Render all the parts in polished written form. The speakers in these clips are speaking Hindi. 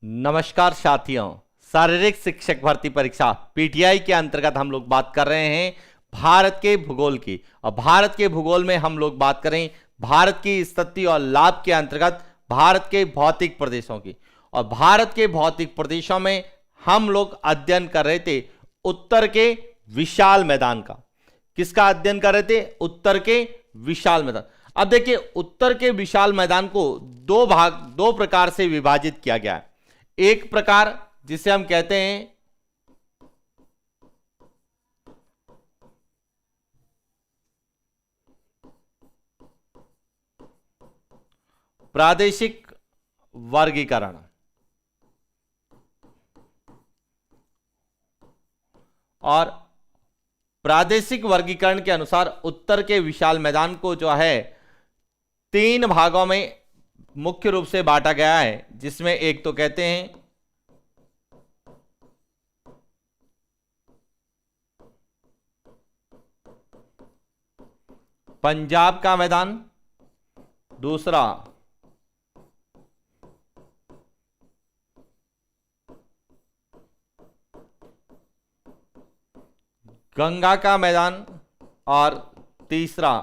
नमस्कार साथियों। शारीरिक शिक्षक भर्ती परीक्षा पीटीआई के अंतर्गत हम लोग बात कर रहे हैं भारत के भूगोल की। और भारत के भूगोल में हम लोग बात करें भारत की स्थिति और लाभ के अंतर्गत भारत के भौतिक प्रदेशों की। और भारत के भौतिक प्रदेशों में हम लोग अध्ययन कर रहे थे उत्तर के विशाल मैदान का। किसका अध्ययन कर रहे थे? उत्तर के विशाल मैदान। अब देखिए, उत्तर के विशाल मैदान को दो प्रकार से विभाजित किया गया है। एक प्रकार जिसे हम कहते हैं प्रादेशिक वर्गीकरण, और प्रादेशिक वर्गीकरण के अनुसार उत्तर के विशाल मैदान को जो है 3 भागों में मुख्य रूप से बांटा गया है, जिसमें एक तो कहते हैं पंजाब का मैदान, दूसरा गंगा का मैदान, और तीसरा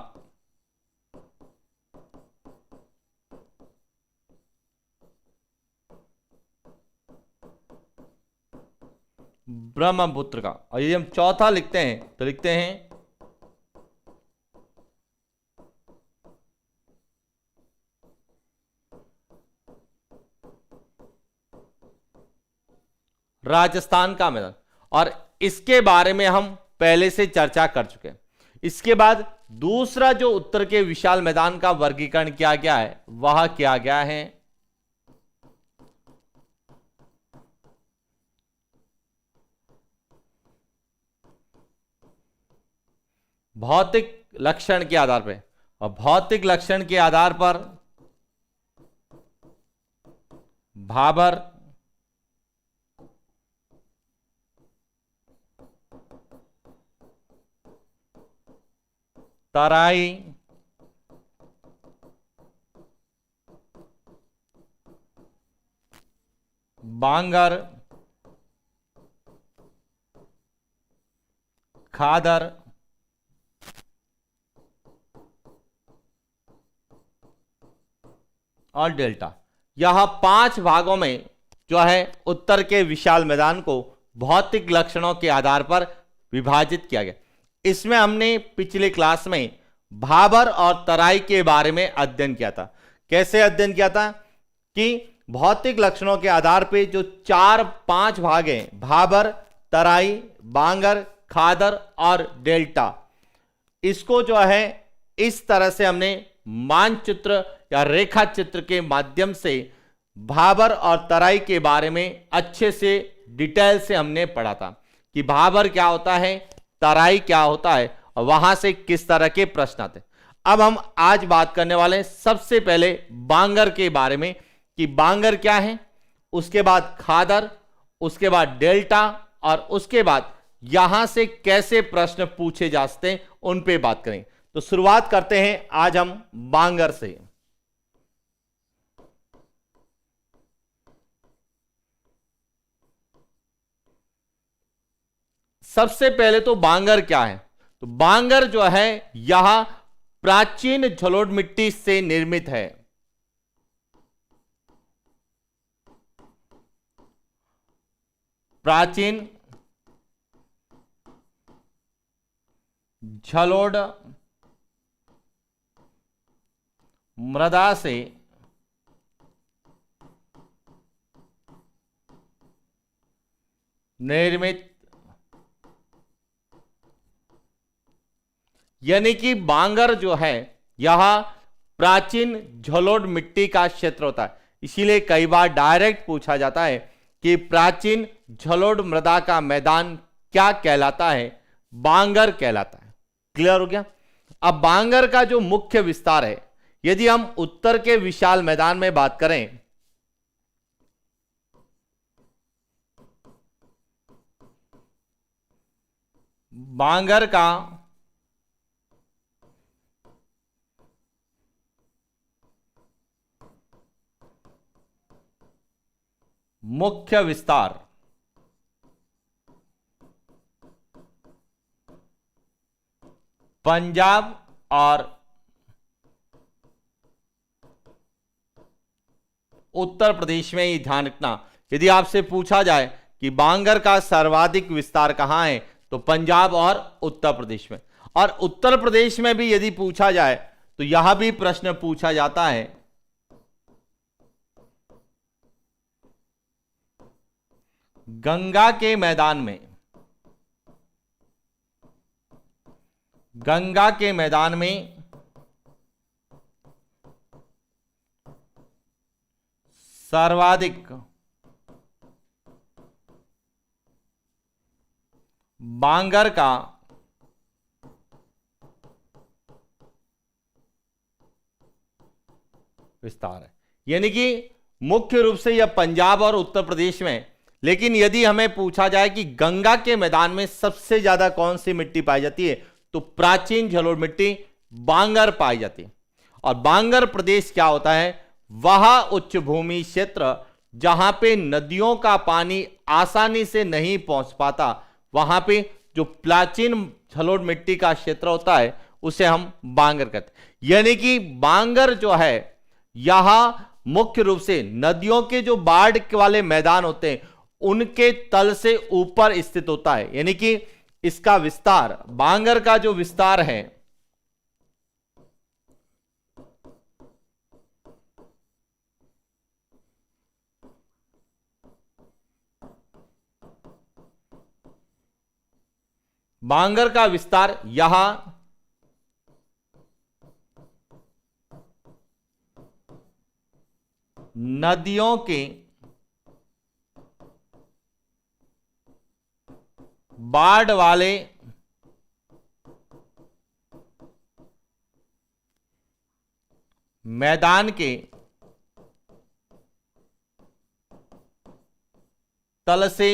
ब्रह्मपुत्र का। और यदि हम चौथा लिखते हैं तो लिखते हैं राजस्थान का मैदान। और इसके बारे में हम पहले से चर्चा कर चुके हैं। इसके बाद दूसरा जो उत्तर के विशाल मैदान का वर्गीकरण किया गया है वह किया गया है भौतिक लक्षण के आधार पर। और भौतिक लक्षण के आधार पर भाबर, तराई, बांगर, खादर और डेल्टा, यह 5 भागों में जो है उत्तर के विशाल मैदान को भौतिक लक्षणों के आधार पर विभाजित किया गया। इसमें हमने पिछले क्लास में भाबर और तराई के बारे में अध्ययन किया था। कैसे अध्ययन किया था कि भौतिक लक्षणों के आधार पर जो 4-5 भाग हैं, भाबर, तराई, बांगर, खादर और डेल्टा, इसको जो है इस तरह से हमने मानचित्र या रेखा चित्र के माध्यम से भाबर और तराई के बारे में अच्छे से डिटेल से हमने पढ़ा था कि भाबर क्या होता है, तराई क्या होता है, और वहां से किस तरह के प्रश्न आते। अब हम आज बात करने वाले हैं सबसे पहले बांगर के बारे में कि बांगर क्या है, उसके बाद खादर, उसके बाद डेल्टा, और उसके बाद यहां से कैसे प्रश्न पूछे जा सकते हैं उन पे बात करें। तो शुरुआत करते हैं आज हम बांगर से। सबसे पहले तो बांगर क्या है? तो बांगर जो है यह प्राचीन जलोढ़ मिट्टी से निर्मित है। प्राचीन जलोढ़ मृदा से निर्मित, यानी कि बांगर जो है यह प्राचीन जलोढ़ मिट्टी का क्षेत्र होता है। इसीलिए कई बार डायरेक्ट पूछा जाता है कि प्राचीन जलोढ़ मृदा का मैदान क्या कहलाता है? बांगर कहलाता है। क्लियर हो गया? अब बांगर का जो मुख्य विस्तार है, यदि हम उत्तर के विशाल मैदान में बात करें, बांगर का मुख्य विस्तार पंजाब और उत्तर प्रदेश में, ये ध्यान रखना, यदि आपसे पूछा जाए कि बांगर का सर्वाधिक विस्तार कहां है, तो पंजाब और उत्तर प्रदेश में। और उत्तर प्रदेश में भी यदि पूछा जाए तो यहां भी प्रश्न पूछा जाता है, गंगा के मैदान में, गंगा के मैदान में सर्वाधिक बांगर का विस्तार है। यानी कि मुख्य रूप से यह पंजाब और उत्तर प्रदेश में, लेकिन यदि हमें पूछा जाए कि गंगा के मैदान में सबसे ज्यादा कौन सी मिट्टी पाई जाती है, तो प्राचीन जलोढ़ मिट्टी बांगर पाई जाती है। और बांगर प्रदेश क्या होता है, वह उच्च भूमि क्षेत्र जहां पे नदियों का पानी आसानी से नहीं पहुंच पाता, वहां पे जो प्राचीन जलोढ़ मिट्टी का क्षेत्र होता है उसे हम बांगर कहते हैं। यानी कि बांगर जो है यहां मुख्य रूप से नदियों के जो बाढ़ वाले मैदान होते हैं उनके तल से ऊपर स्थित होता है। यानी कि इसका विस्तार, बांगर का जो विस्तार है, बांगर का विस्तार यहां नदियों के बाढ़ वाले मैदान के तल से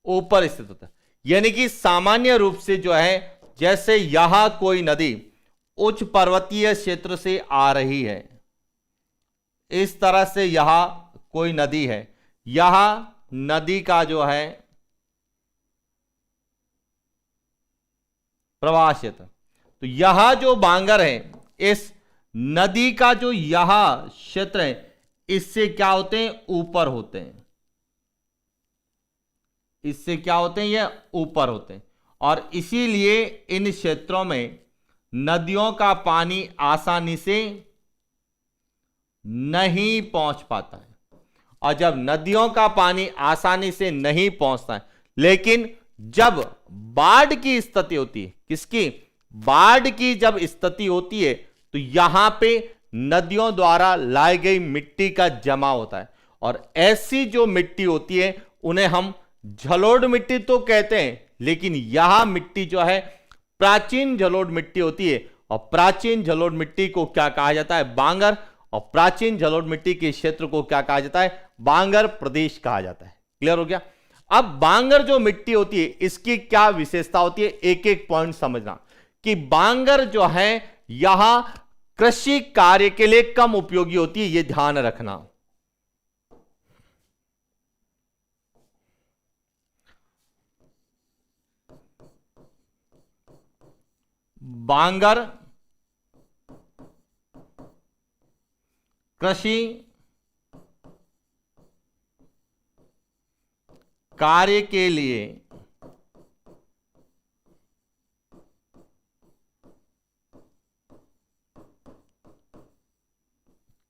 ऊपर स्थित होता है। यानी कि सामान्य रूप से जो है, जैसे यहां कोई नदी उच्च पर्वतीय क्षेत्र से आ रही है, इस तरह से यहां कोई नदी है, यहां नदी का जो है प्रवाह क्षेत्र, तो यहां जो बांगर है, इस नदी का जो यहां क्षेत्र है, इससे क्या होते हैं, ऊपर होते हैं। इससे क्या होते हैं, ये ऊपर होते हैं। और इसीलिए इन क्षेत्रों में नदियों का पानी आसानी से नहीं पहुंच पाता है। और जब नदियों का पानी आसानी से नहीं पहुंचता है, लेकिन जब बाढ़ की स्थिति होती है, किसकी, बाढ़ की जब स्थिति होती है, तो यहां पे नदियों द्वारा लाई गई मिट्टी का जमा होता है। और ऐसी जो मिट्टी होती है उन्हें हम जलोढ़ मिट्टी तो कहते हैं, लेकिन यह मिट्टी जो है प्राचीन जलोढ़ मिट्टी होती है। और प्राचीन जलोढ़ मिट्टी को क्या कहा जाता है, बांगर। और प्राचीन जलोढ़ मिट्टी के क्षेत्र को क्या कहा जाता है, बांगर प्रदेश कहा जाता है। क्लियर हो गया। अब बांगर जो मिट्टी होती है इसकी क्या विशेषता होती है, एक एक पॉइंट समझना कि बांगर जो है यहां कृषि कार्य के लिए कम उपयोगी होती है, यह ध्यान रखना। बांगर कृषि कार्य के लिए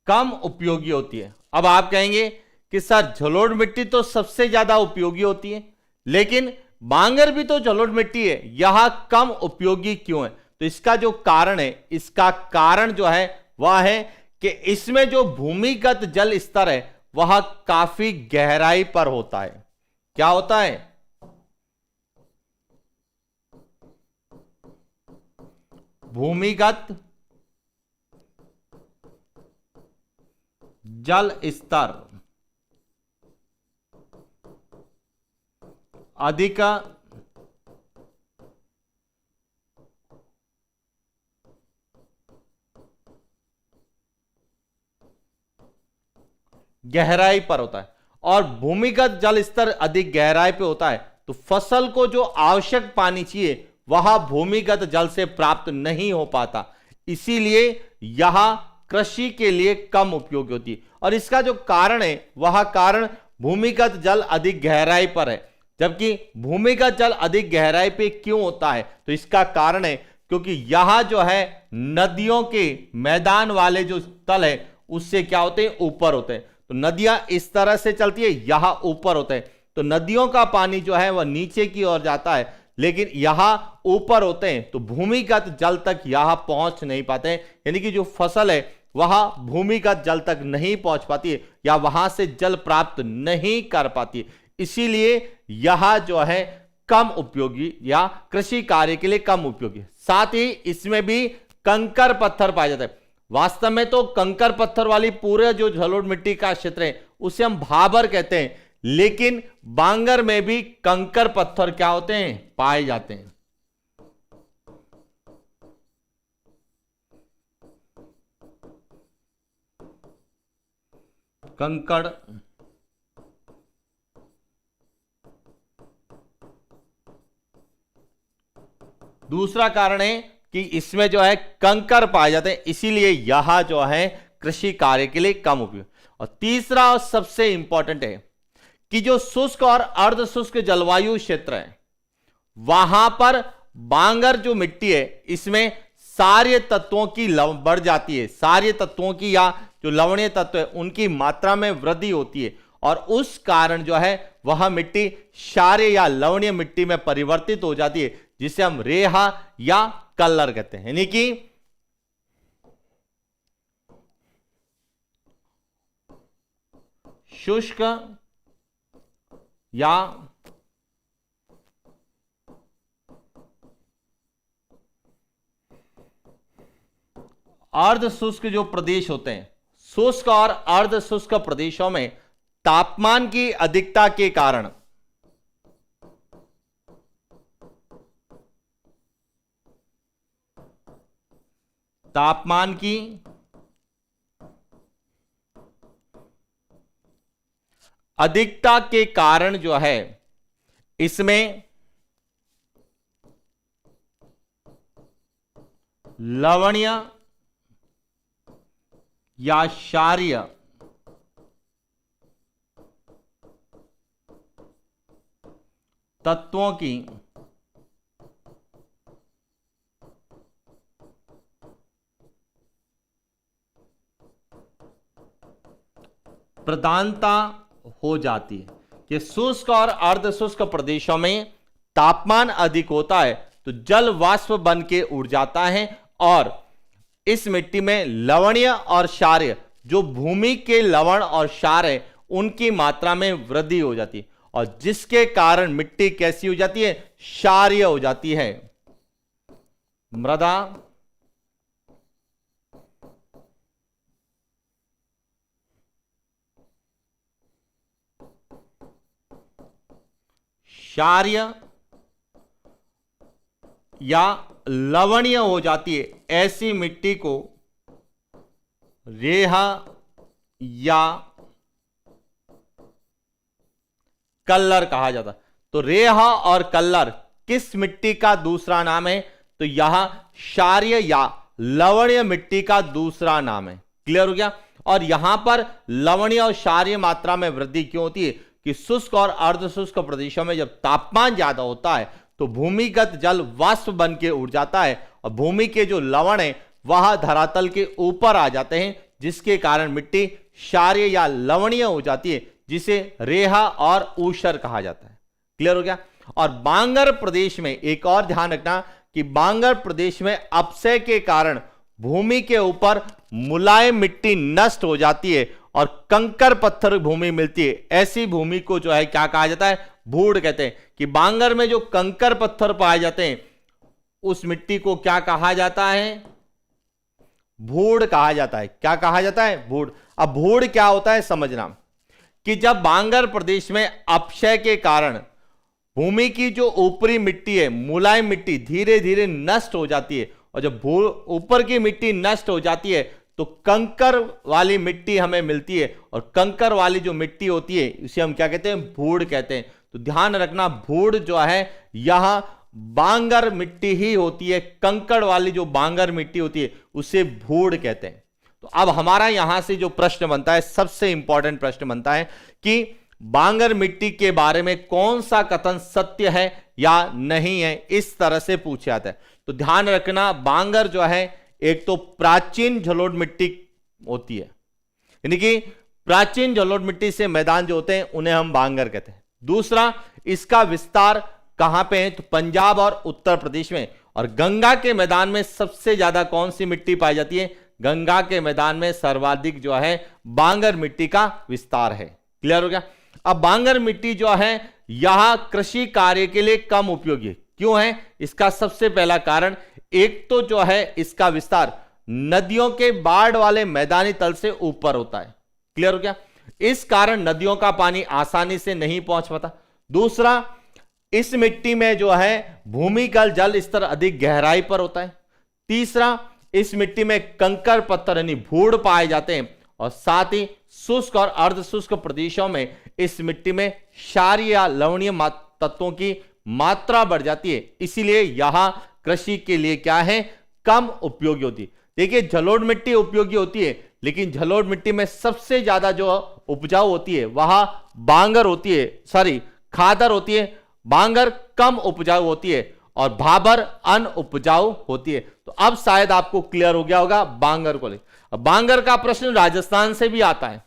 कम उपयोगी होती है। अब आप कहेंगे कि सर जलोढ़ मिट्टी तो सबसे ज्यादा उपयोगी होती है, लेकिन बांगर भी तो जलोढ़ मिट्टी है, यह कम उपयोगी क्यों है? तो इसका जो कारण है, इसका कारण जो है वह है कि इसमें जो भूमिगत जल स्तर है वह काफी गहराई पर होता है। क्या होता है? भूमिगत जल स्तर अधिक गहराई पर होता है और भूमिगत जल स्तर अधिक गहराई पे होता है, तो फसल को जो आवश्यक पानी चाहिए वह भूमिगत जल से प्राप्त नहीं हो पाता, इसीलिए यह कृषि के लिए कम उपयोगी होती है। और इसका जो कारण है वह कारण भूमिगत जल अधिक गहराई पर है। जबकि भूमिगत जल अधिक गहराई पे क्यों होता है, तो इसका कारण है क्योंकि यह जो है नदियों के मैदान वाले जो तल है उससे क्या होते हैं, ऊपर होते हैं। तो नदियां इस तरह से चलती है, यहां ऊपर होते हैं, तो नदियों का पानी जो है वह नीचे की ओर जाता है, लेकिन यहां ऊपर होते हैं तो भूमिगत जल तक यहां पहुंच नहीं पाते हैं, यानी कि जो फसल है वह भूमिगत जल तक नहीं पहुंच पाती है या वहां से जल प्राप्त नहीं कर पाती है, इसीलिए यह जो है कम उपयोगी या कृषि कार्य के लिए कम उपयोगी। साथ ही इसमें भी कंकर पत्थर पाया जाता है। वास्तव में तो कंकर पत्थर वाली पूरे जो जलोढ़ मिट्टी का क्षेत्र है उसे हम भाबर कहते हैं, लेकिन बांगर में भी कंकर पत्थर क्या होते हैं, पाए जाते हैं। कंकड़ दूसरा कारण है कि इसमें जो है कंकर पाए जाते हैं, इसीलिए यह जो है कृषि कार्य के लिए कम उपयोग। और तीसरा और सबसे इंपॉर्टेंट है कि जो शुष्क और अर्ध शुष्क जलवायु क्षेत्र है वहां पर बांगर जो मिट्टी है इसमें सारे तत्वों की बढ़ जाती है, सारे तत्वों की या जो लवणीय तत्व है उनकी मात्रा में वृद्धि होती है और उस कारण जो है वह मिट्टी क्षारीय या लवणीय मिट्टी में परिवर्तित हो जाती है, जिसे हम रेहा या कल्लर कहते हैं। यानी कि शुष्क या अर्ध शुष्क जो प्रदेश होते हैं, शुष्क और अर्ध शुष्क प्रदेशों में तापमान की अधिकता के कारण तापमान की अधिकता के कारण जो है इसमें लवणीय या क्षारीय तत्वों की प्रधानता हो जाती है कि शुष्क और अर्ध शुष्क प्रदेशों में तापमान अधिक होता है तो जल वाष्प बन के उड़ जाता है और इस मिट्टी में लवणीय और क्षारीय जो भूमि के लवण और क्षार है उनकी मात्रा में वृद्धि हो जाती है और जिसके कारण मिट्टी कैसी हो जाती है, क्षारीय हो जाती है। मृदा क्षारीय या लवणीय हो जाती है, ऐसी मिट्टी को रेहा या कल्लर कहा जाता। तो रेहा और कल्लर किस मिट्टी का दूसरा नाम है, तो यह क्षारीय या लवणीय मिट्टी का दूसरा नाम है। क्लियर हो गया। और यहां पर लवणीय और क्षारीय मात्रा में वृद्धि क्यों होती है कि शुष्क और अर्ध शुष्क प्रदेशों में जब तापमान ज्यादा होता है तो भूमिगत जल वाष्प बन के उड़ जाता है और भूमि के जो लवण है वह धरातल के ऊपर आ जाते हैं, जिसके कारण मिट्टी क्षारीय या लवणीय हो जाती है, जिसे रेहा और ऊषर कहा जाता है। क्लियर हो गया। और बांगर प्रदेश में एक और ध्यान रखना कि बांगर प्रदेश में अपक्षय के कारण भूमि के ऊपर मुलायम मिट्टी नष्ट हो जाती है और कंकर पत्थर भूमि मिलती है। ऐसी भूमि को जो है क्या कहा जाता है, भूड़ कहते हैं। कि बांगर में जो कंकर पत्थर पाए जाते हैं उस मिट्टी को क्या कहा जाता है, भूड़ कहा जाता है। क्या कहा जाता है, भूड़। अब भूड़ क्या होता है समझना कि जब बांगर प्रदेश में अपक्षय के कारण भूमि की जो ऊपरी मिट्टी है, मुलायम मिट्टी धीरे धीरे नष्ट हो जाती है और जब ऊपर की मिट्टी नष्ट हो जाती है तो कंकर वाली मिट्टी हमें मिलती है, और कंकर वाली जो मिट्टी होती है उसे हम क्या कहते हैं, भूड़ कहते हैं। तो ध्यान रखना, भूड़ जो है यहां बांगर मिट्टी ही होती है, कंकड़ वाली जो बांगर मिट्टी होती है उसे भूड़ कहते हैं। तो अब हमारा यहां से जो प्रश्न बनता है, सबसे इंपॉर्टेंट प्रश्न बनता है कि बांगर मिट्टी के बारे में कौन सा कथन सत्य है या नहीं है, इस तरह से पूछा जाता है। तो ध्यान रखना, बांगर जो है एक तो प्राचीन जलोढ़ मिट्टी होती है, यानी कि प्राचीन जलोढ़ मिट्टी से मैदान जो होते हैं उन्हें हम बांगर कहते हैं। दूसरा, इसका विस्तार कहां पे है, तो पंजाब और उत्तर प्रदेश में। और गंगा के मैदान में सबसे ज्यादा कौन सी मिट्टी पाई जाती है, गंगा के मैदान में सर्वाधिक जो है बांगर मिट्टी का विस्तार है। क्लियर हो गया। अब बांगर मिट्टी जो है यहां कृषि कार्य के लिए कम उपयोगी है। क्यों है, इसका सबसे पहला कारण, एक तो जो है इसका विस्तार नदियों के बाढ़ वाले मैदानी तल से ऊपर होता है। क्लियर हो गया। इस कारण नदियों का पानी आसानी से नहीं पहुंच पाता। दूसरा, इस मिट्टी में जो है भूमिगत जल स्तर अधिक गहराई पर होता है। तीसरा, इस मिट्टी में कंकर पत्थर यानी भूड़ पाए जाते हैं, और साथ ही शुष्क और अर्ध शुष्क प्रदेशों में इस मिट्टी में क्षारीय या लवणीय तत्वों की मात्रा बढ़ जाती है, इसीलिए यहां कृषि के लिए क्या है, कम उपयोगी होती है। देखिए, जलोढ़ मिट्टी उपयोगी होती है, लेकिन जलोढ़ मिट्टी में सबसे ज्यादा जो उपजाऊ होती है वह बांगर होती है, सॉरी खादर होती है। बांगर कम उपजाऊ होती है और भाबर अन उपजाऊ होती है। तो अब शायद आपको क्लियर हो गया होगा बांगर को लेकर। बांगर का प्रश्न राजस्थान से भी आता है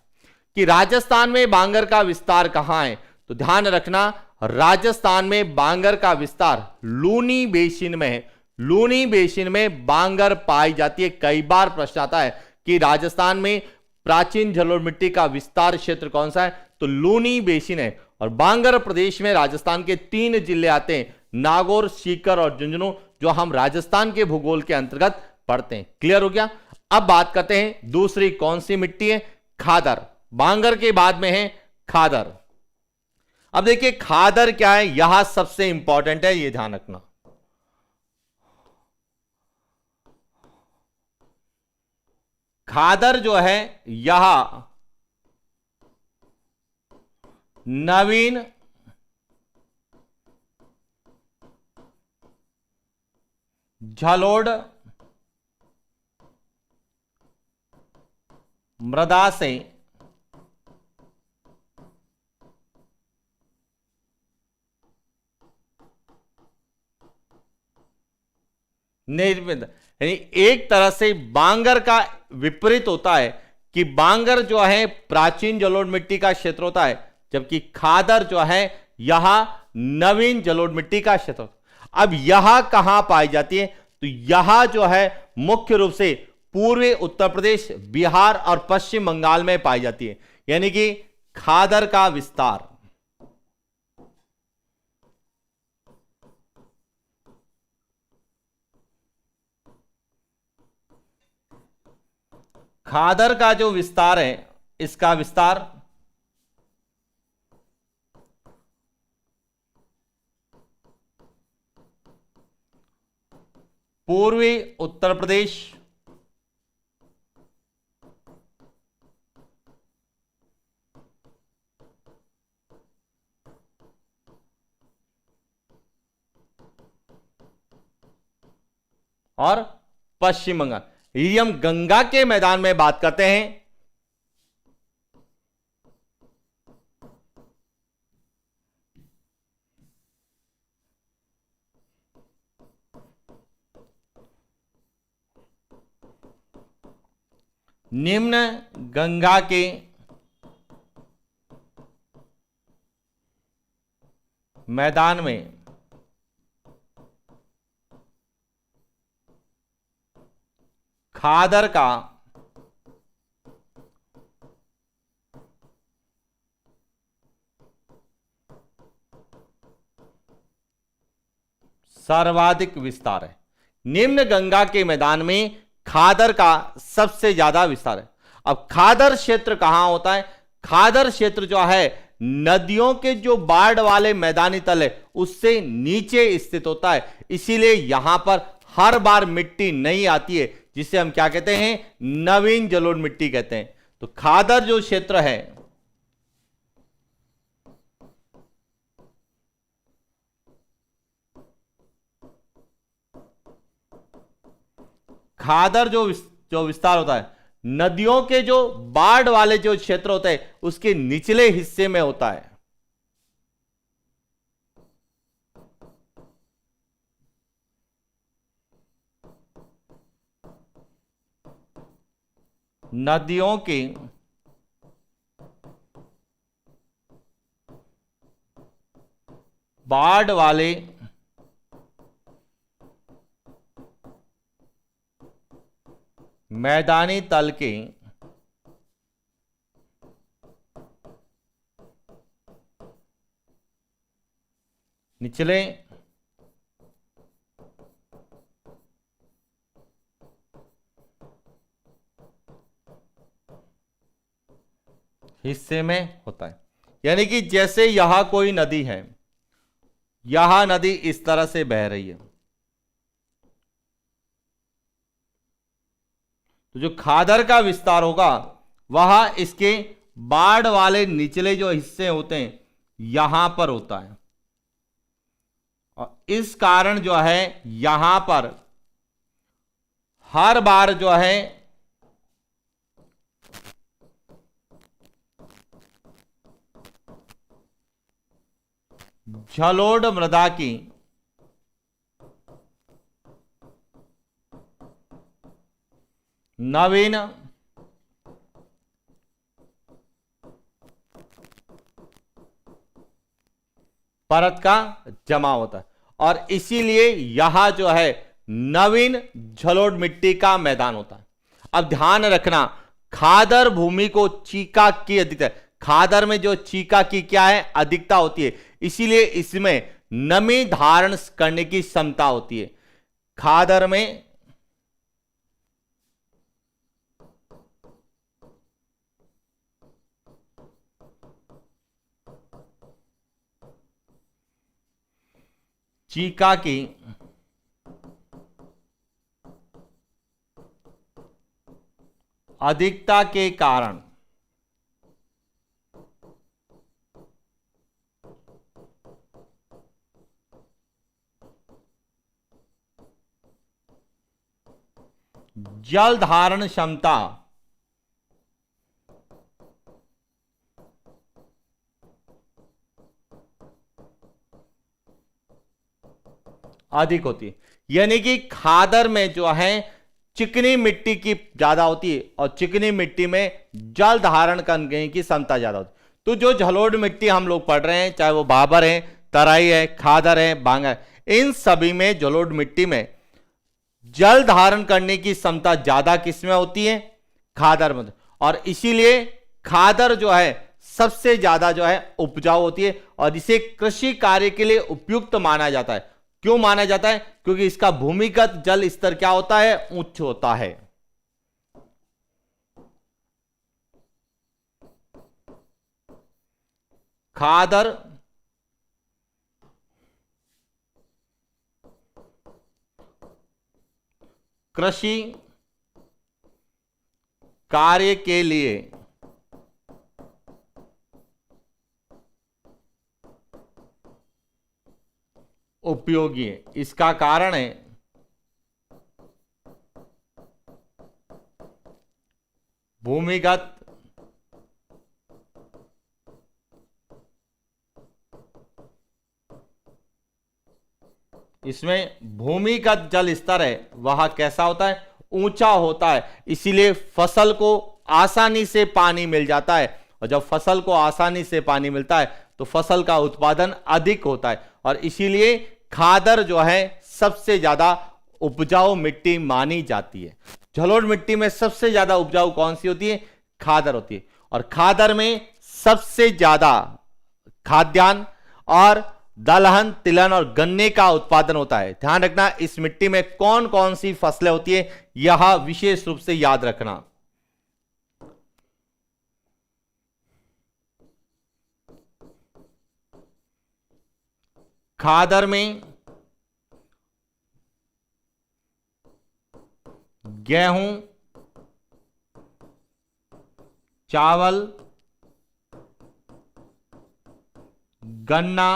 कि राजस्थान में बांगर का विस्तार कहां है। तो ध्यान रखना, राजस्थान में बांगर का विस्तार लूनी बेसिन में है। लूनी बेसिन में बांगर पाई जाती है। कई बार प्रश्न आता है कि राजस्थान में प्राचीन जलोढ़ मिट्टी का विस्तार क्षेत्र कौन सा है, तो लूनी बेसिन है। और बांगर प्रदेश में राजस्थान के 3 जिले आते हैं, नागौर, सीकर और झुंझुनू, जो हम राजस्थान के भूगोल के अंतर्गत पढ़ते हैं। क्लियर हो गया। अब बात करते हैं दूसरी कौन सी मिट्टी है, खादर। बांगर के बाद में है खादर। अब देखिए खादर क्या है, यहां सबसे इंपॉर्टेंट है, यह ध्यान रखना। खादर जो है यह नवीन जलोढ़ मृदा से निर्मित, यानी एक तरह से बांगर का विपरीत होता है कि बांगर जो है प्राचीन जलोढ़ मिट्टी का क्षेत्र होता है, जबकि खादर जो है यहां नवीन जलोढ़ मिट्टी का क्षेत्र। अब यहां कहां पाई जाती है, तो यहां जो है मुख्य रूप से पूर्वी उत्तर प्रदेश, बिहार और पश्चिम बंगाल में पाई जाती है। यानी कि खादर का विस्तार खादर का जो विस्तार है, इसका विस्तार पूर्वी उत्तर प्रदेश, और पश्चिम बंगाल। यदि हम गंगा के मैदान में बात करते हैं, निम्न गंगा के मैदान में खादर का सर्वाधिक विस्तार है। निम्न गंगा के मैदान में खादर का सबसे ज्यादा विस्तार है। अब खादर क्षेत्र कहां होता है, खादर क्षेत्र जो है नदियों के जो बाढ़ वाले मैदानी तल है उससे नीचे स्थित होता है, इसीलिए यहां पर हर बार मिट्टी नहीं आती है, जिसे हम क्या कहते हैं, नवीन जलोढ़ मिट्टी कहते हैं। तो खादर जो क्षेत्र है, खादर जो विस्तार होता है, नदियों के जो बाढ़ वाले जो क्षेत्र होते हैं उसके निचले हिस्से में होता है। नदियों के बाढ़ वाले मैदानी तल के निचले हिस्से में होता है। यानी कि जैसे यहां कोई नदी है, यहां नदी इस तरह से बह रही है, तो जो खादर का विस्तार होगा वह इसके बाढ़ वाले निचले जो हिस्से होते हैं यहां पर होता है। और इस कारण जो है यहां पर हर बार जो है जलोढ़ मृदा की नवीन परत का जमा होता है, और इसीलिए यहां जो है नवीन जलोढ़ मिट्टी का मैदान होता है। अब ध्यान रखना, खादर भूमि को चीका की अधिकता, खादर में जो चीका की क्या है, अधिकता होती है, इसीलिए इसमें नमी धारण करने की क्षमता होती है। खादर में चीका की अधिकता के कारण जल धारण क्षमता अधिक होती है। यानी कि खादर में जो है चिकनी मिट्टी की ज्यादा होती है, और चिकनी मिट्टी में जल धारण करने की क्षमता ज्यादा होती है। तो जो जलोढ़ मिट्टी हम लोग पढ़ रहे हैं, चाहे वो बाबर है, तराई है, खादर है, बांगा है, इन सभी में जलोढ़ मिट्टी में जल धारण करने की क्षमता ज्यादा किसमें होती है, खादर में। और इसीलिए खादर जो है सबसे ज्यादा जो है उपजाऊ होती है, और इसे कृषि कार्य के लिए उपयुक्त माना जाता है। क्यों माना जाता है? क्योंकि इसका भूमिगत जल स्तर क्या होता है, उच्च होता है। खादर कृषि कार्य के लिए उपयोगी है। इसका कारण है भूमिगत इसमें भूमिगत जल स्तर है वह कैसा होता है, ऊंचा होता है। इसीलिए फसल को आसानी से पानी मिल जाता है, और जब फसल को आसानी से पानी मिलता है तो फसल का उत्पादन अधिक होता है। और इसीलिए खादर जो है सबसे ज्यादा उपजाऊ मिट्टी मानी जाती है। जलोढ़ मिट्टी में सबसे ज्यादा उपजाऊ कौन सी होती है, खादर होती है। और खादर में सबसे ज्यादा खाद्यान्न और दलहन, तिलहन और गन्ने का उत्पादन होता है। ध्यान रखना, इस मिट्टी में कौन कौन सी फसलें होती है यह विशेष रूप से याद रखना। खादर में गेहूं, चावल, गन्ना,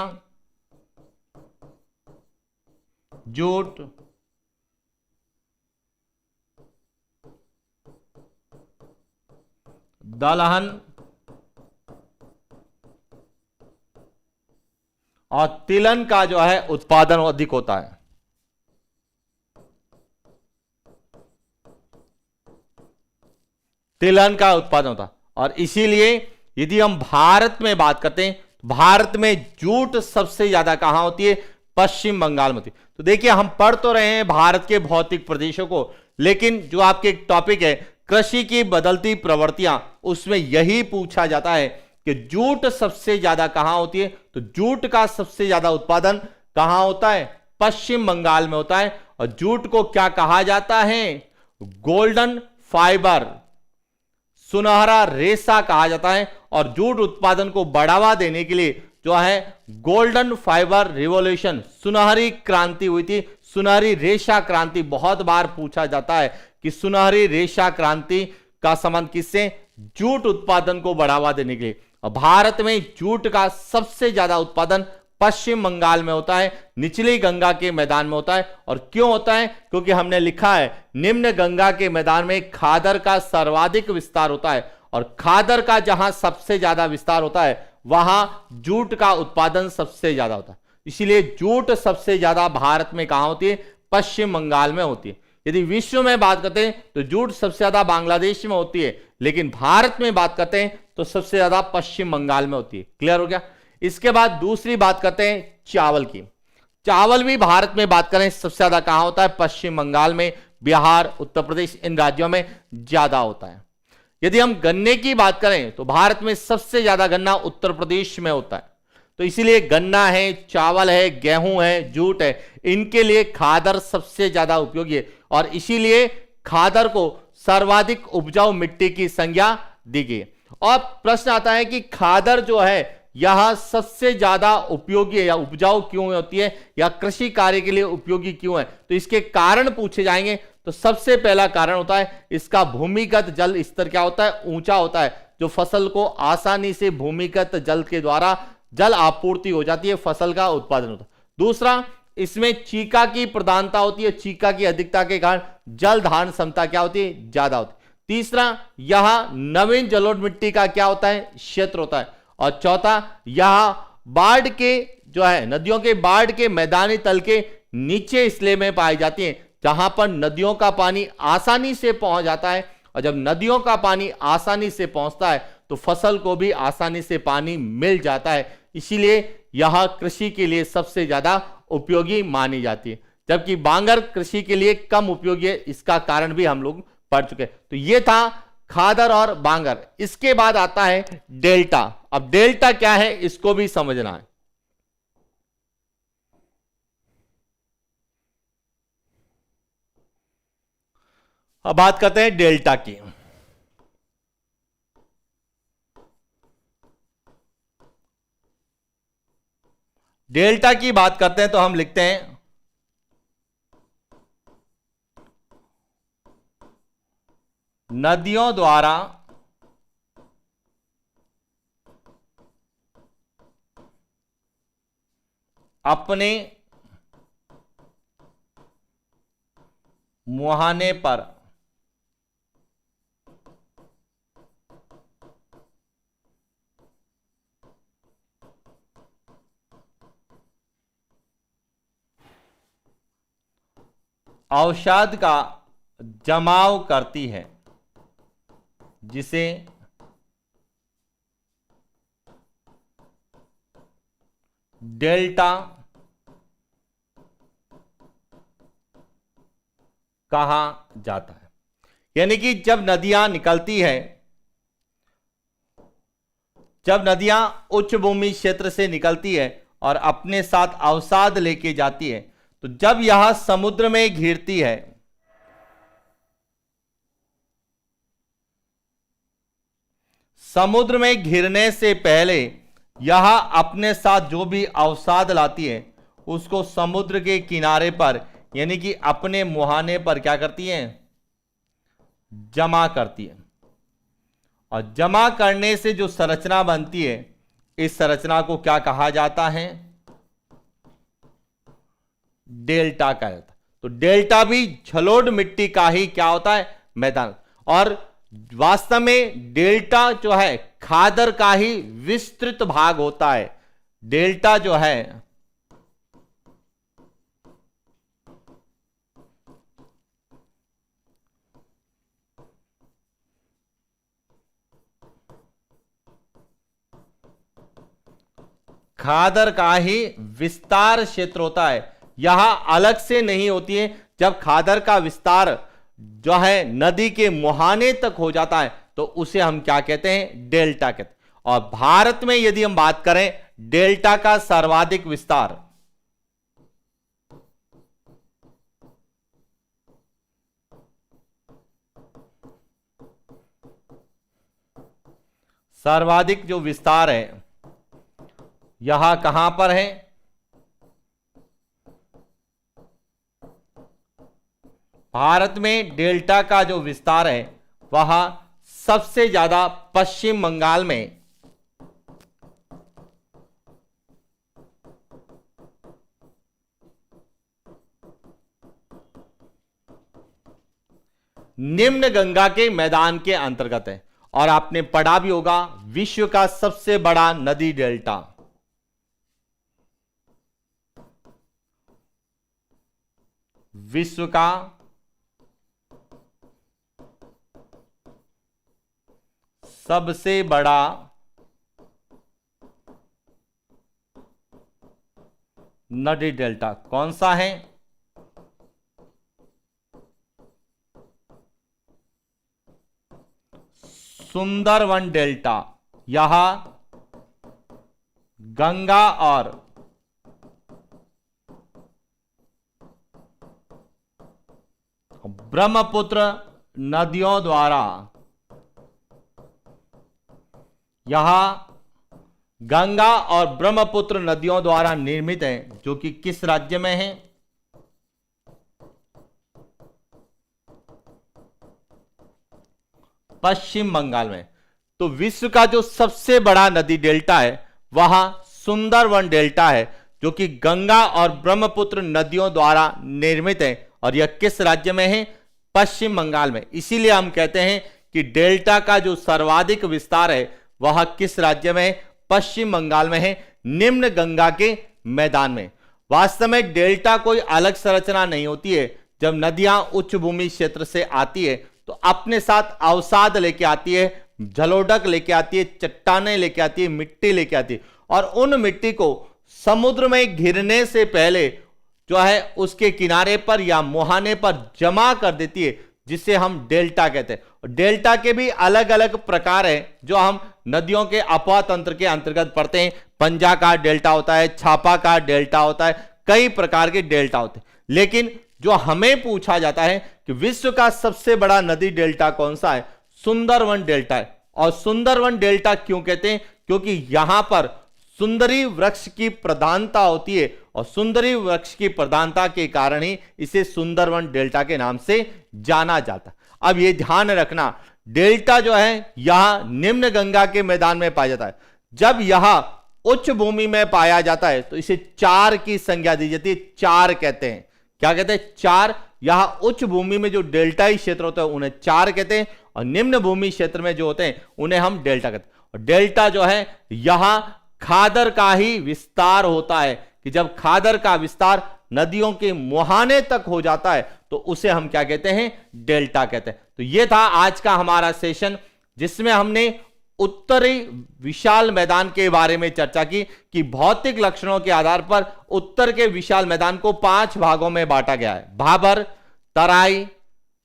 जूट, दलहन और तिलहन का जो है उत्पादन अधिक होता है। तिलहन का उत्पादन होता है और इसीलिए यदि हम भारत में बात करते हैं तो भारत में जूट सबसे ज्यादा कहां होती है? पश्चिम बंगाल में होती है। तो देखिए हम पढ़ तो रहे हैं भारत के भौतिक प्रदेशों को, लेकिन जो आपके टॉपिक है कृषि की बदलती प्रवृत्तियां, उसमें यही पूछा जाता है कि जूट सबसे ज्यादा कहां होती है। तो जूट का सबसे ज्यादा उत्पादन कहां होता है? पश्चिम बंगाल में होता है। और जूट को क्या कहा जाता है? गोल्डन फाइबर, सुनहरा रेशा कहा जाता है। और जूट उत्पादन को बढ़ावा देने के लिए जो है गोल्डन फाइबर रिवॉल्यूशन, सुनहरी क्रांति हुई थी। सुनहरी रेशा क्रांति बहुत बार पूछा जाता है कि सुनहरी रेशा क्रांति का संबंध किससे? जूट उत्पादन को बढ़ावा देने के लिए। भारत में जूट का सबसे ज्यादा उत्पादन पश्चिम बंगाल में होता है, निचली गंगा के मैदान में होता है। और क्यों होता है? क्योंकि हमने लिखा है निम्न गंगा के मैदान में खादर का सर्वाधिक विस्तार होता है और खादर का जहां सबसे ज्यादा विस्तार होता है वहां जूट का उत्पादन सबसे ज्यादा होता है। इसीलिए जूट सबसे ज्यादा भारत में कहां होती है? पश्चिम बंगाल में होती है। यदि विश्व में बात करते हैं तो जूट सबसे ज्यादा बांग्लादेश में होती है, लेकिन भारत में बात करते हैं तो सबसे ज्यादा पश्चिम बंगाल में होती है। क्लियर हो गया? इसके बाद दूसरी बात करते हैं चावल की। चावल भी भारत में बात करें सबसे ज्यादा कहां होता है? पश्चिम बंगाल में, बिहार, उत्तर प्रदेश, इन राज्यों में ज्यादा होता है। यदि हम गन्ने की बात करें तो भारत में सबसे ज्यादा गन्ना उत्तर प्रदेश में होता है। तो इसीलिए गन्ना है, चावल है, गेहूं है, जूट है, इनके लिए खादर सबसे ज्यादा उपयोगी है और इसीलिए खादर को सर्वाधिक उपजाऊ मिट्टी की संज्ञा दी गई। और प्रश्न आता है कि खादर जो है यह सबसे ज्यादा उपयोगी है या उपजाऊ क्यों होती है या कृषि कार्य के लिए उपयोगी क्यों है? तो इसके कारण पूछे जाएंगे। तो सबसे पहला कारण होता है इसका भूमिगत जल स्तर क्या होता है? ऊंचा होता है, जो फसल को आसानी से भूमिगत जल के द्वारा जल आपूर्ति हो जाती है, फसल का उत्पादन होता है। दूसरा, इसमें चीका की प्रधानता होती है, चीका की अधिकता के कारण जल धारण क्षमता क्या होती है? ज्यादा होती है। तीसरा, यह नवीन जलोढ़ मिट्टी का क्या होता है? क्षेत्र होता है। और चौथा, यह बाढ़ के जो है नदियों के बाढ़ के मैदानी तल के नीचे इसलिए में पाई जाती है जहां पर नदियों का पानी आसानी से पहुंच जाता है। और जब नदियों का पानी आसानी से पहुंचता है तो फसल को भी आसानी से पानी मिल जाता है, इसीलिए यह कृषि के लिए सबसे ज्यादा उपयोगी मानी जाती है। जबकि बांगर कृषि के लिए कम उपयोगी है, इसका कारण भी हम लोग पढ़ चुके हैं। तो ये था खादर और बांगर। इसके बाद आता है डेल्टा। अब डेल्टा क्या है इसको भी समझना है। अब बात करते हैं डेल्टा की। डेल्टा की बात करते हैं तो हम लिखते हैं नदियों द्वारा अपने मुहाने पर अवसाद का जमाव करती है, जिसे डेल्टा कहा जाता है। यानी कि जब नदियां निकलती है, जब नदियां उच्च भूमि क्षेत्र से निकलती है और अपने साथ अवसाद लेके जाती है, तो जब यह समुद्र में घिरती है, समुद्र में घिरने से पहले यह अपने साथ जो भी अवसाद लाती है उसको समुद्र के किनारे पर यानी कि अपने मुहाने पर क्या करती है? जमा करती है, और जमा करने से जो संरचना बनती है, इस संरचना को क्या कहा जाता है? डेल्टा कहा जाता है। तो डेल्टा भी जलोढ़ मिट्टी का ही क्या होता है? मैदान। और वास्तव में डेल्टा जो है खादर का ही विस्तृत भाग होता है। डेल्टा जो है खादर का ही विस्तार क्षेत्र होता है, यहां अलग से नहीं होती है। जब खादर का विस्तार जो है नदी के मुहाने तक हो जाता है तो उसे हम क्या कहते हैं? डेल्टा कहते हैं। और भारत में यदि हम बात करें डेल्टा का सर्वाधिक विस्तार, सर्वाधिक जो विस्तार है यहां कहां पर है? भारत में डेल्टा का जो विस्तार है वह सबसे ज्यादा पश्चिम बंगाल में, निम्न गंगा के मैदान के अंतर्गत है। और आपने पढ़ा भी होगा विश्व का सबसे बड़ा नदी डेल्टा, विश्व का सबसे बड़ा नदी डेल्टा कौन सा है? सुंदरवन डेल्टा। यह गंगा और ब्रह्मपुत्र नदियों द्वारा, यहां गंगा और ब्रह्मपुत्र नदियों द्वारा निर्मित है, जो कि किस राज्य में है? पश्चिम बंगाल में। तो विश्व का जो सबसे बड़ा नदी डेल्टा है वह सुंदरवन डेल्टा है, जो कि गंगा और ब्रह्मपुत्र नदियों द्वारा निर्मित है, और यह किस राज्य में है? पश्चिम बंगाल में। इसीलिए हम कहते हैं कि डेल्टा का जो सर्वाधिक विस्तार है वह किस राज्य में है? पश्चिम बंगाल में है, निम्न गंगा के मैदान में। वास्तव में डेल्टा कोई अलग संरचना नहीं होती है। जब नदियां उच्च भूमि क्षेत्र से आती है तो अपने साथ अवसाद लेके आती है, जलोढ़ लेके आती है, चट्टानें लेके आती है, मिट्टी लेके आती है, और उन मिट्टी को समुद्र में गिरने से पहले जो है उसके किनारे पर या मुहाने पर जमा कर देती है, जिसे हम डेल्टा कहते हैं। डेल्टा के भी अलग अलग प्रकार हैं जो हम नदियों के अपवाह तंत्र के अंतर्गत पढ़ते हैं। पंजा का डेल्टा होता है, छापा का डेल्टा होता है, कई प्रकार के डेल्टा होते हैं। लेकिन जो हमें पूछा जाता है कि विश्व का सबसे बड़ा नदी डेल्टा कौन सा है? सुंदरवन डेल्टा है। और सुंदरवन डेल्टा क्यों कहते हैं? क्योंकि यहां पर सुंदरी वृक्ष की प्रधानता होती है, और सुंदरी वृक्ष की प्रधानता के कारण ही इसे सुंदरवन डेल्टा के नाम से जाना जाता है। अब यह ध्यान रखना, डेल्टा जो है यह निम्न गंगा के मैदान में पाया जाता है। जब यह उच्च भूमि में पाया जाता है तो इसे 4 की संज्ञा दी जाती है। 4 कहते हैं, क्या कहते हैं? 4। यहां उच्च भूमि में जो डेल्टाई क्षेत्र होता है उन्हें 4 कहते हैं, और निम्न भूमि क्षेत्र में जो होते हैं उन्हें हम डेल्टा कहते हैं। और डेल्टा जो है यहां खादर का ही विस्तार होता है, कि जब खादर का विस्तार नदियों के मुहाने तक हो जाता है तो उसे हम क्या कहते हैं? डेल्टा कहते हैं। तो यह था आज का हमारा सेशन, जिसमें हमने उत्तरी विशाल मैदान के बारे में चर्चा की कि भौतिक लक्षणों के आधार पर उत्तर के विशाल मैदान को 5 भागों में बांटा गया है: भाबर, तराई,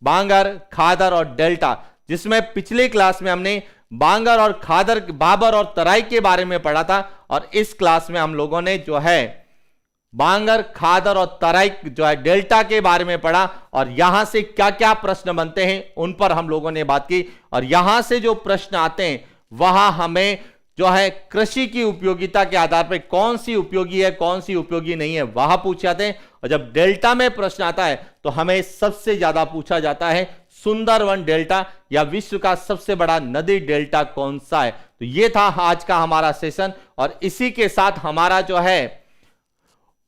बांगर, खादर और डेल्टा। जिसमें पिछली क्लास में हमने बांगर और खादर, भाबर और तराई के बारे में पढ़ा था, और इस क्लास में हम लोगों ने जो है बांगर, खादर और तराई जो है डेल्टा के बारे में पढ़ा, और यहां से क्या क्या प्रश्न बनते हैं उन पर हम लोगों ने बात की। और यहां से जो प्रश्न आते हैं वहां हमें जो है कृषि की उपयोगिता के आधार पर कौन सी उपयोगी है, कौन सी उपयोगी नहीं है, वह पूछे जाते हैं। और जब डेल्टा में प्रश्न आता है तो हमें सबसे ज्यादा पूछा जाता है सुंदरवन डेल्टा या विश्व का सबसे बड़ा नदी डेल्टा कौन सा है। तो यह था आज का हमारा सेशन और इसी के साथ हमारा जो है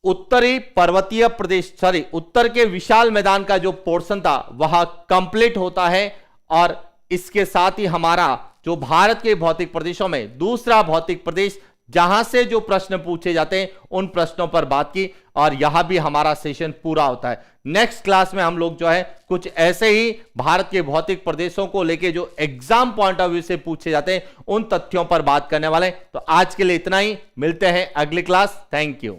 उत्तरी पर्वतीय प्रदेश उत्तर के विशाल मैदान का जो पोर्शन था वह कंप्लीट होता है। और इसके साथ ही हमारा जो भारत के भौतिक प्रदेशों में दूसरा भौतिक प्रदेश जहां से जो प्रश्न पूछे जाते हैं उन प्रश्नों पर बात की और यहां भी हमारा सेशन पूरा होता है। नेक्स्ट क्लास में हम लोग जो है कुछ ऐसे ही भारत के भौतिक प्रदेशों को लेके जो एग्जाम पॉइंट ऑफ व्यू से पूछे जाते हैं उन तथ्यों पर बात करने वाले हैं। तो आज के लिए इतना ही, मिलते हैं अगली क्लास। Thank you.